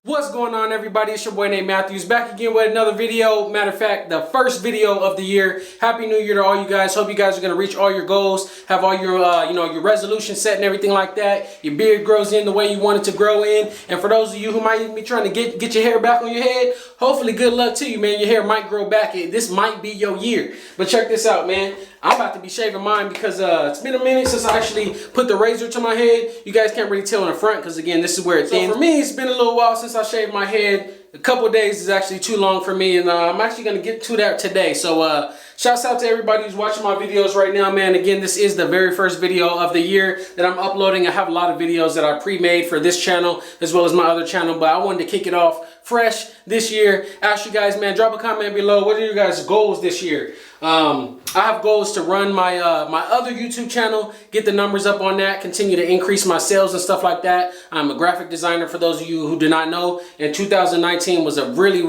What's going on, everybody? It's your boy named Matthews, back again with another video. Matter of fact, the first video of the year. Happy New Year to all you guys. Hope you guys are gonna reach all your goals, have all your your resolutions set and everything like that. Your beard grows in the way you want it to grow in. And for those of you who might even be trying to get your hair back on your head, hopefully good luck to you, man. Your hair might grow back. This might be your year. But check this out, man. I'm about to be shaving mine because it's been a minute since I actually put the razor to my head. You guys can't really tell in the front because, again, this is where it ends. So for me, it's been a little while since I shaved my head. A couple of days is actually too long for me, and I'm actually going to get to that today. So shouts out to everybody who's watching my videos right now, man. Again, this is the very first video of the year that I'm uploading. I have a lot of videos that I pre-made for this channel as well as my other channel, but I wanted to kick it off fresh this year. Ask you guys, man, drop a comment below. What are your guys' goals this year? I have goals to run my my other YouTube channel, get the numbers up on that, continue to increase my sales and stuff like that. I'm a graphic designer, for those of you who do not know, and 2019 was a really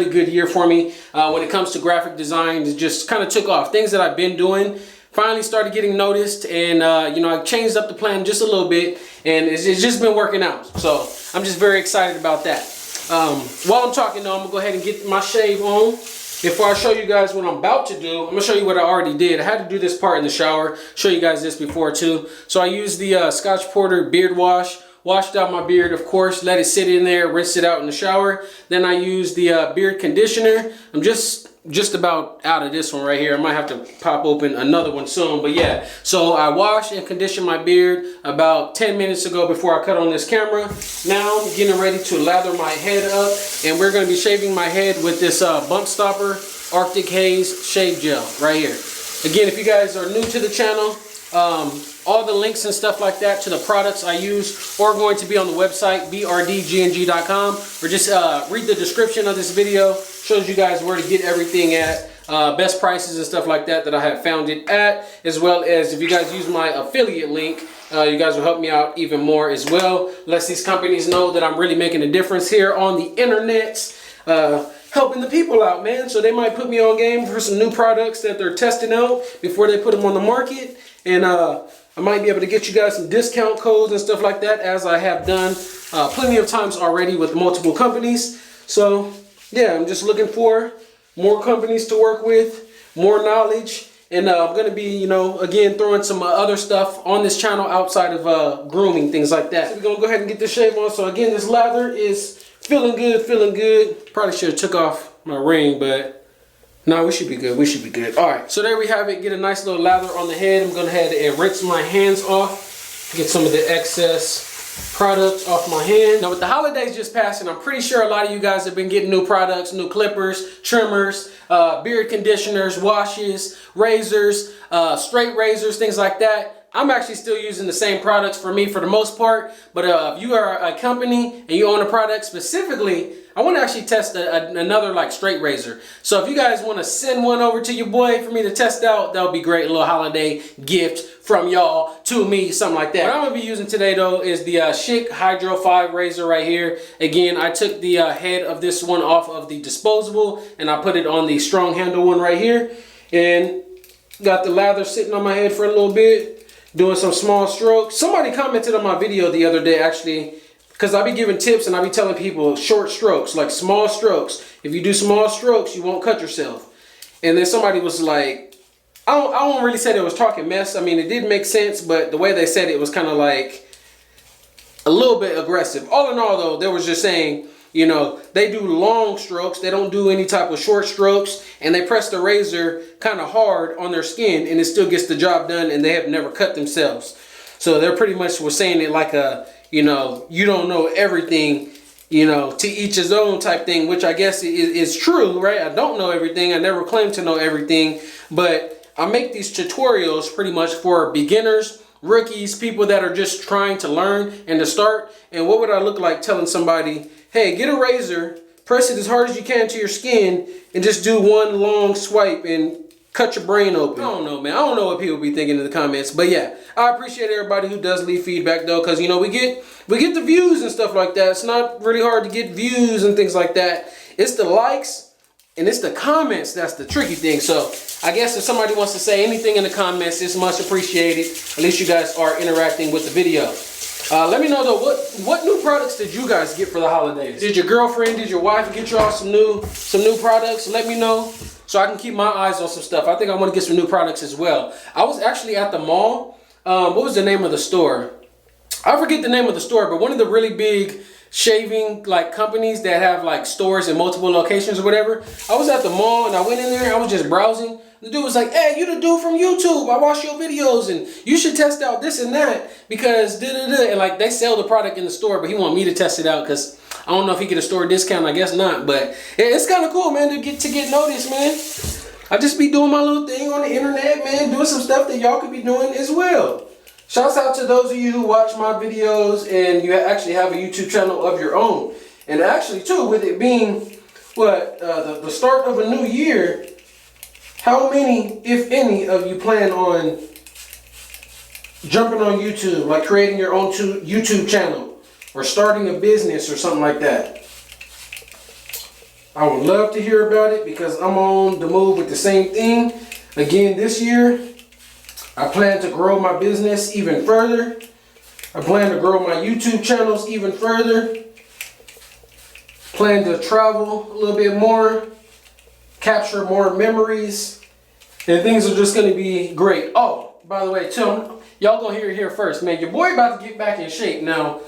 good year for me when it comes to graphic design. It just kind of took off. Things that I've been doing finally started getting noticed, and I changed up the plan just a little bit, and it's just been working out. So I'm just very excited about that. While I'm talking though, I'm gonna go ahead and get my shave on. Before I show you guys what I'm about to do, I'm going to show you what I already did. I had to do this part in the shower. Show you guys this before too. So I used the Scotch Porter beard wash. Washed out my beard, of course. Let it sit in there. Rinsed it out in the shower. Then I used the beard conditioner. I'm just about out of this one right here. I might have to pop open another one soon. But yeah, so I washed and conditioned my beard about 10 minutes ago before I cut on this camera. Now I'm getting ready to lather my head up, and we're going to be shaving my head with this Bump Stopper Arctic Haze shave gel right here. Again, if you guys are new to the channel, all the links and stuff like that to the products I use are going to be on the website BRDGNG.com, or just read the description of this video. Shows you guys where to get everything at, best prices and stuff like that I have found it at, as well as if you guys use my affiliate link, you guys will help me out even more as well. Lets these companies know that I'm really making a difference here on the internet, helping the people out, man. So they might put me on game for some new products that they're testing out before they put them on the market, and I might be able to get you guys some discount codes and stuff like that, as I have done plenty of times already with multiple companies. So yeah, I'm just looking for more companies to work with, more knowledge, and I'm going to be, again, throwing some other stuff on this channel outside of grooming, things like that. So we're going to go ahead and get this shave on. So again, this lather is feeling good. Probably should have took off my ring, but no, we should be good. We should be good. All right, so there we have it. Get a nice little lather on the head. I'm going to head and rinse my hands off, get some of the excess products off my hand. Now with the holidays just passing, I'm pretty sure a lot of you guys have been getting new products, new clippers, trimmers, beard conditioners, washes, razors, straight razors, things like that. I'm actually still using the same products for me for the most part, but if you are a company and you own a product specifically, I want to actually test another like straight razor. So if you guys want to send one over to your boy for me to test out, that would be great. A little holiday gift from y'all to me, something like that. What I'm going to be using today though is the Schick Hydro 5 razor right here. Again, I took the head of this one off of the disposable and I put it on the strong handle one right here, and got the lather sitting on my head for a little bit, doing some small strokes. Somebody commented on my video the other day, actually, because I be giving tips and I be telling people short strokes, like small strokes. If you do small strokes, you won't cut yourself. And then somebody was like, I won't really say they was talking mess. I mean, it did make sense, but the way they said it was kind of like a little bit aggressive. All in all, though, they was just saying, they do long strokes. They don't do any type of short strokes, and they press the razor kind of hard on their skin, and it still gets the job done, and they have never cut themselves. So they're pretty much was saying it like a, you don't know everything, to each his own type thing, which I guess is true, right? I don't know everything. I never claimed to know everything, but I make these tutorials pretty much for beginners, rookies, people that are just trying to learn and to start. And what would I look like telling somebody, hey, get a razor, press it as hard as you can to your skin, and just do one long swipe and cut your brain open? I don't know, man. I don't know what people be thinking in the comments. But yeah, I appreciate everybody who does leave feedback though, because we get the views and stuff like that. It's not really hard to get views and things like that. It's the likes and it's the comments that's the tricky thing. So I guess if somebody wants to say anything in the comments, it's much appreciated. At least you guys are interacting with the video. Let me know though, what new products did you guys get for the holidays? Did your girlfriend, did your wife get y'all some new products? Let me know so I can keep my eyes on some stuff. I think I want to get some new products as well. I was actually at the mall. What was the name of the store? I forget the name of the store, but one of the really big shaving like companies that have like stores in multiple locations or whatever. I was at the mall and I went in there. I was just browsing. The dude was like, "Hey, you the dude from YouTube. I watch your videos and you should test out this and that because da-da-da." And like they sell the product in the store, but he wanted me to test it out because I don't know if he get a store discount. I guess not, but it's kind of cool, man, to get noticed, man. I just be doing my little thing on the internet, man, doing some stuff that y'all could be doing as well. Shouts out to those of you who watch my videos and you actually have a YouTube channel of your own. And actually, too, with it being the start of a new year. How many, if any, of you plan on jumping on YouTube, like creating your own YouTube channel or starting a business or something like that? I would love to hear about it because I'm on the move with the same thing. Again, this year, I plan to grow my business even further. I plan to grow my YouTube channels even further. Plan to travel a little bit more. Capture more memories, and things are just gonna be great. Oh, by the way, too, y'all gonna hear it here first, man. Your boy about to get back in shape. Now,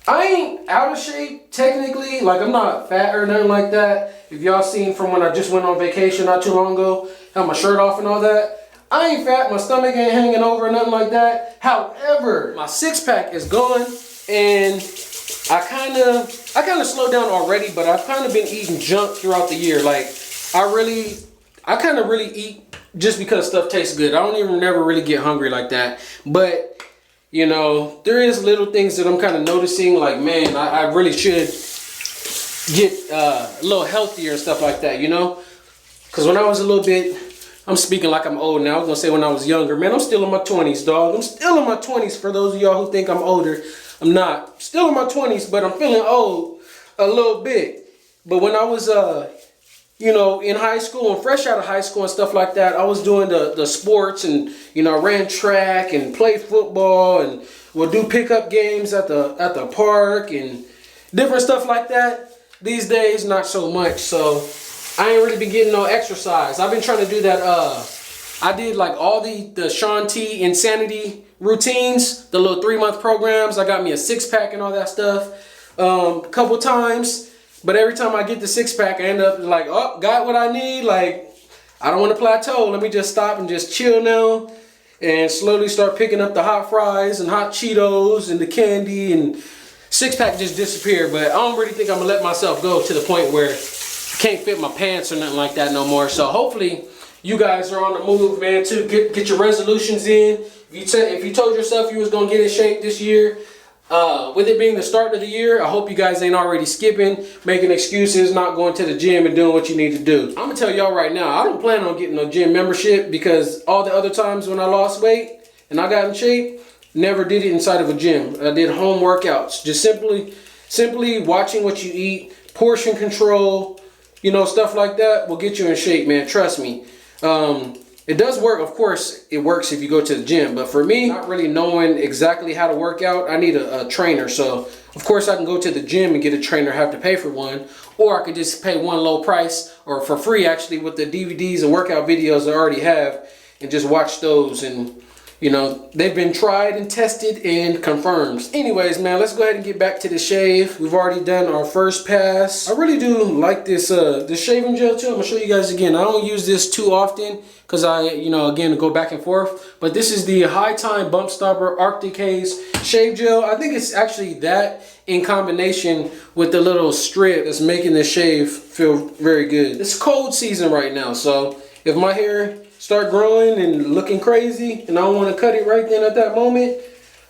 I ain't out of shape technically, like I'm not fat or nothing like that. If y'all seen from when I just went on vacation not too long ago, had my shirt off and all that, I ain't fat, my stomach ain't hanging over or nothing like that. However, my six-pack is gone, and I kind of slowed down already, but I've kind of been eating junk throughout the year. Like, I kind of really eat just because stuff tastes good. I don't even never really get hungry like that. But, you know, there is little things that I'm kind of noticing. Like, man, I really should get a little healthier and stuff like that, you know? Because when I was a little bit, I'm speaking like I'm old now. I was going to say when I was younger. Man, I'm still in my 20s, dog. I'm still in my 20s for those of y'all who think I'm older. I'm not. Still in my 20s, but I'm feeling old a little bit. But when I was... you know, in high school and fresh out of high school and stuff like that, I was doing the sports and, you know, ran track and played football and would do pickup games at the park and different stuff like that. These days, not so much. So I ain't really been getting no exercise. I've been trying to do that. I did like all the Shaun T Insanity routines, the little 3-month programs. I got me a six-pack and all that stuff a couple times. But every time I get the six-pack, I end up like, oh, got what I need. Like, I don't want to plateau. Let me just stop and just chill now and slowly start picking up the hot fries and hot Cheetos and the candy, and six-pack just disappeared. But I don't really think I'm going to let myself go to the point where I can't fit my pants or nothing like that no more. So hopefully you guys are on the move, man, to get your resolutions in. If you told yourself you was going to get in shape this year, with it being the start of the year, I hope you guys ain't already skipping, making excuses, not going to the gym and doing what you need to do. I'm gonna tell y'all right now, I don't plan on getting no gym membership because all the other times when I lost weight and I got in shape, never did it inside of a gym. I did home workouts, just simply watching what you eat, portion control, you know, stuff like that will get you in shape, man. Trust me. It does work, of course, it works if you go to the gym, but for me, not really knowing exactly how to work out, I need a trainer. So, of course, I can go to the gym and get a trainer, have to pay for one, or I could just pay one low price, or for free, actually, with the DVDs and workout videos I already have, and just watch those. And, you know, they've been tried and tested and confirmed. Anyways, man, let's go ahead and get back to the shave. We've already done our first pass. I really do like this shaving gel too. I'm gonna show you guys again. I don't use this too often because I, you know, again, go back and forth. But this is the High Time Bump Stopper Arctic Haze Shave Gel. I think it's actually that in combination with the little strip that's making the shave feel very good. It's cold season right now, so if my hair start growing and looking crazy and I don't want to cut it right then at that moment,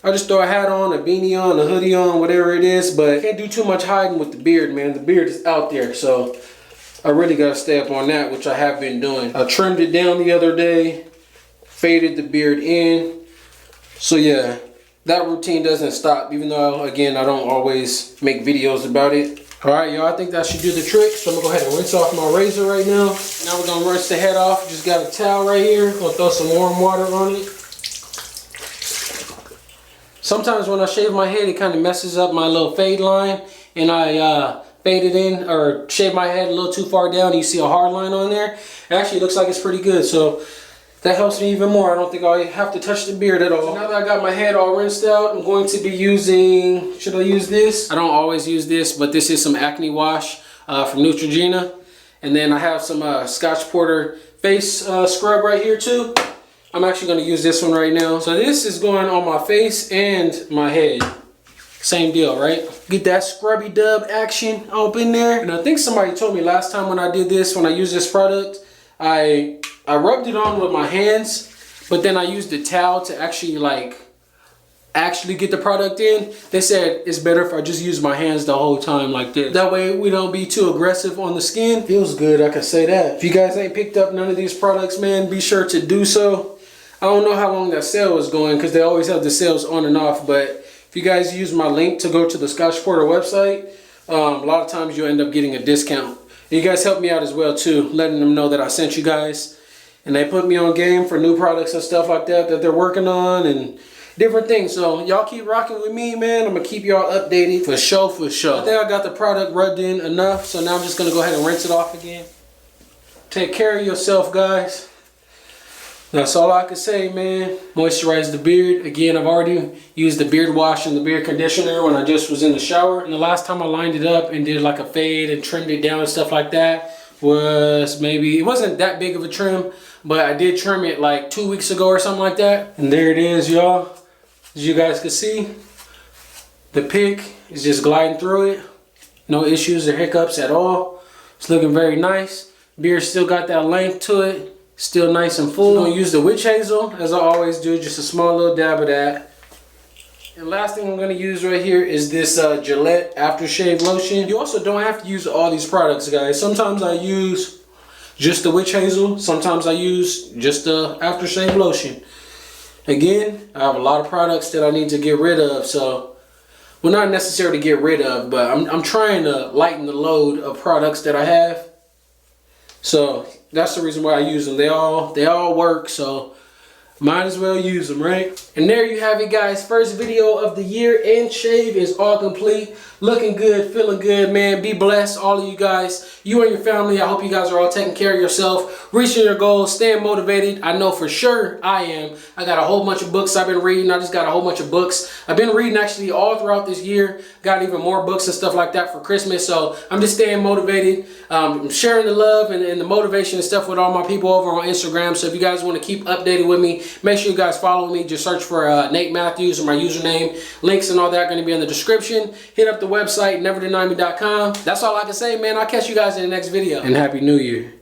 I just throw a hat on, a beanie on, a hoodie on, whatever it is. But I can't do too much hiding with the beard, man. The beard is out there, so I really got to stay up on that, which I have been doing. I trimmed it down the other day, faded the beard in. So yeah, that routine doesn't stop, even though, again, I don't always make videos about it. All right, y'all, I think that should do the trick. So I'm gonna go ahead and rinse off my razor right now. Now we're gonna rinse the head off. Just got a towel right here. Gonna throw some warm water on it. sometimes when I shave my head, it kind of messes up my little fade line, and I fade it in or shave my head a little too far down. You see a hard line on there. It actually looks like it's pretty good, so that helps me even more. I don't think I have to touch the beard at all. So now that I got my head all rinsed out, I'm going to be using, should I use this? I don't always use this, but this is some acne wash from Neutrogena. And then I have some Scotch Porter face scrub right here too. I'm actually going to use this one right now. So this is going on my face and my head. Same deal, right? Get that scrubby dub action up in there. And I think somebody told me last time when I did this, when I used this product, I rubbed it on with my hands, but then I used the towel to actually get the product in. They said it's better if I just use my hands the whole time like this. That way we don't be too aggressive on the skin. Feels good, I can say that. If you guys ain't picked up none of these products, man, be sure to do so. I don't know how long that sale is going because they always have the sales on and off, but if you guys use my link to go to the Scotch Porter website, a lot of times you'll end up getting a discount. And you guys help me out as well too, letting them know that I sent you guys. And they put me on game for new products and stuff like that they're working on and different things. So y'all keep rocking with me, man. I'm gonna keep y'all updated for sure, for sure. I think I got the product rubbed in enough, so now I'm just gonna go ahead and rinse it off again. Take care of yourself, guys. That's all I can say, man. Moisturize the beard. Again, I've already used the beard wash and the beard conditioner when I just was in the shower. And the last time I lined it up and did like a fade and trimmed it down and stuff like that was maybe, it wasn't that big of a trim, but I did trim it like 2 weeks ago or something like that. And there it is, y'all. As you guys can see, the pick is just gliding through it. No issues or hiccups at all. It's looking very nice. Beard still got that length to it. Still nice and full. I'm gonna use the witch hazel as I always do, just a small little dab of that. And last thing I'm gonna use right here is this Gillette Aftershave lotion. You also don't have to use all these products, guys. Sometimes I use just the witch hazel. Sometimes I use just the aftershave lotion. Again, I have a lot of products that I need to get rid of, so, well, not necessarily get rid of, but I'm trying to lighten the load of products that I have. So that's the reason why I use them. They all work, so might as well use them, right? And there you have it, guys. First video of the year and shave is all complete. Looking good, feeling good, man. Be blessed, all of you guys. You and your family, I hope you guys are all taking care of yourself, reaching your goals, staying motivated. I know for sure I am. I got a whole bunch of books I've been reading. I just got a whole bunch of books. I've been reading actually all throughout this year. Got even more books and stuff like that for Christmas. So I'm just staying motivated. I'm sharing the love and the motivation and stuff with all my people over on Instagram. So if you guys want to keep updated with me, make sure you guys follow me. Just search for Nate Matthews or my username. Links and all that are going to be in the description. Hit up the website, neverdenieme.com. That's all I can say, man. I'll catch you guys in the next video. And Happy New Year.